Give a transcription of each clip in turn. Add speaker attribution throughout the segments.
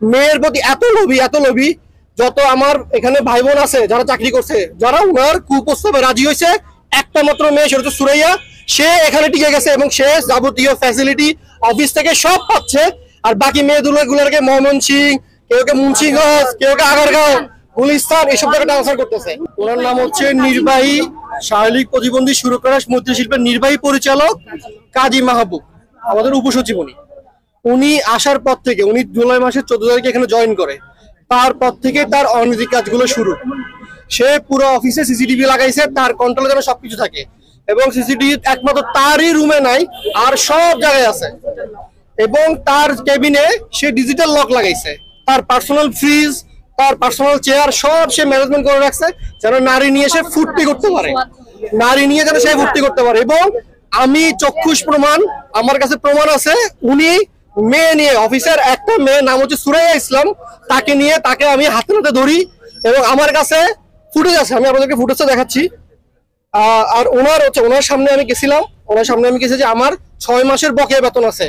Speaker 1: মেয়ের প্রতি এত লোভী যত আমার এখানে ভাই বোন আছে যারা চাকরি করছে, যারা উনার কুপ্রস্তাবে রাজি হয়েছে, একটা মাত্র মেয়ে সেটা হচ্ছে সুরাইয়া। সে এখানে টিকে গেছে এবং সে যাবতীয় ফ্যাসিলিটি অফিস থেকে সব পাচ্ছে। আর বাকি মেয়েগুলোকে ময়মনসিং, কেউকে মুন্সিগঞ্জ, কেউকে আগারগাঁও, গুলিস্তান এসব জায়গায় ট্রান্সফার করতেছে। ওনার নাম হচ্ছে নির্বাহী শারীরিক প্রতিবন্ধী সুরক্ষা মৈত্রী শিল্পের নির্বাহী পরিচালক কাজী মাহবুব, আমাদের উপসচিব। উনি আসার পর থেকে, উনি জুলাই মাসের 14 তারিখে এখানে জয়েন করে, তারপর থেকে তার অনৈতিক কাজগুলো শুরু। সে পুরো অফিসে সিসিটিভি লাগাইছে, তার কন্ট্রোলে যেন সবকিছু থাকে, এবং সিসিটিভি একমাত্র তারই রুমে নাই, আর সব জায়গায় আছে। এবং তার কেবিনে সে ডিজিটাল লক লাগাইছে, তার পার্সোনাল ফ্রিজ, তার পার্সোনাল চেয়ার সব সে ম্যানেজমেন্ট করে রাখছে, যেন নারী নিয়ে সে ফুর্তি করতে পারে, নারী নিয়ে যেন সে ফুর্তি করতে পারে। এবং আমি চক্ষুষ প্রমাণ, আমার কাছে প্রমাণ আছে, উনি মেয়ে নিয়ে, অফিসের একটা মেয়ে নাম হচ্ছে সুরাইয়া ইসলাম, তাকে আমি হাতে হাতে ধরি, এবং আমার কাছে ফুটেজ আছে, আমি আপনাদেরকে ফুটেজটা দেখাচ্ছি। আর ওনার সামনে আমি গেছিলাম, যে আমার 6 মাসের বকেয়া বেতন আছে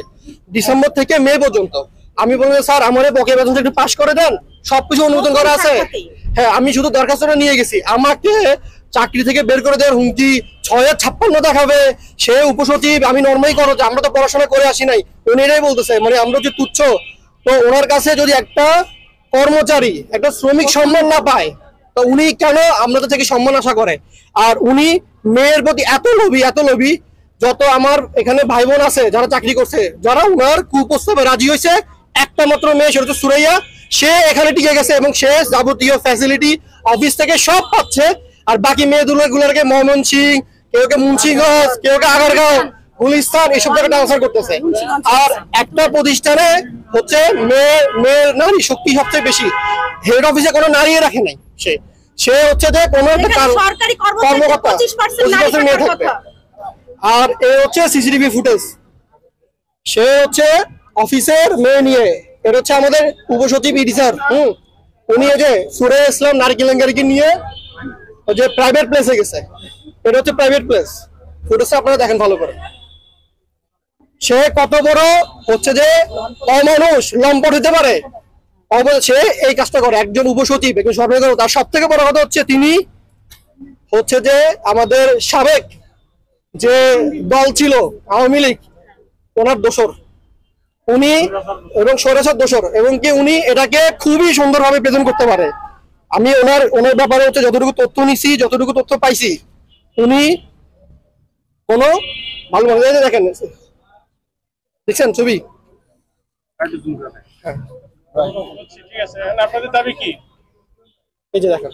Speaker 1: ডিসেম্বর থেকে মে পর্যন্ত। আমি বললাম স্যার আমার বকেয়া বেতনটা একটু পাস করে দেন, সবকিছু অনুমোদন করা আছে। হ্যাঁ, আমি শুধু দরখাস্তটা নিয়ে গেছি। আমাকে চাকরি থেকে বের করে দেওয়ার হুমকি, 6,056 দেখাবে, সে উপসচিব, আমি নর্মালি করো যে আমরা তো পড়াশোনা করে আসি নাই, উনি এটাই বলতেছে, মানে আমরা যে তুচ্ছ। তো ওনার কাছে যদি একটা কর্মচারী, একটা শ্রমিক সম্মান না পায়, তো উনি কেন আমাদের থেকে সম্মান আশা করে? আর উনি মেয়ের প্রতি এত লোভী যত আমার এখানে ভাই বোন আছে যারা চাকরি করছে, যারা উনার কুপ্রস্তাবে রাজি হয়েছে, একটা মাত্র মেয়ে সেটা হচ্ছে সুরাইয়া। সে এখানে টিকে গেছে এবং সে যাবতীয় ফ্যাসিলিটি অফিস থেকে সব পাচ্ছে। আর বাকি মেয়েগুলোকে ময়মনসিং, কেউকে মুন্সিগঞ্জ, কেউকে আগারগাঁও, গুলিস্তান এসব জায়গায় ট্রান্সফার করতেছে। আর একটা প্রতিষ্ঠানে হচ্ছে মেয়ের নারী শক্তি সবচেয়ে বেশি, হেড অফিসে কোনো নারী রাখে নাই। সে হচ্ছে যে কোনো একটা কর্মকর্তা 25% মেয়ে থাকবে। আর এ হচ্ছে সিসিটিভি ফুটেজ, সে হচ্ছে অফিসের মেয়ে নিয়ে, এটা হচ্ছে আমাদের উপসচিব ইডি স্যার। উনি এই যে সুরাইয়া ইসলাম নারী কেলেঙ্কারিকে নিয়ে যে প্রাইভেট প্লেসে গেছে, এটা হচ্ছে প্রাইভেট প্লেস। ফুটেজটা আপনারা দেখেন ভালো করে। সে কত বড় হচ্ছে যে অমানুষ, লম্পট হতে পারে, সে এই কাজটা করে। একজন উপসচিব, একজন সরকারি, তার সব থেকে বড় কথা হচ্ছে তিনি হচ্ছে যে আমাদের সাবেক যে দল ছিল আওয়ামী লীগ, ওনার দোসর উনি, এবং স্বৈরাচার দোসর, এবং কি উনি এটাকে খুবই সুন্দরভাবে প্রেজেন্ট করতে পারে। আমি ওনার ব্যাপারে হচ্ছে যতটুকু তথ্য নিছি, যতটুকু তথ্য পাইছি, উনি কোনো ভালো দেখেন, দেখছেন ছবি?
Speaker 2: ঠিক আছে, আপনাদের দাবি কি?
Speaker 1: এই যে দেখেন।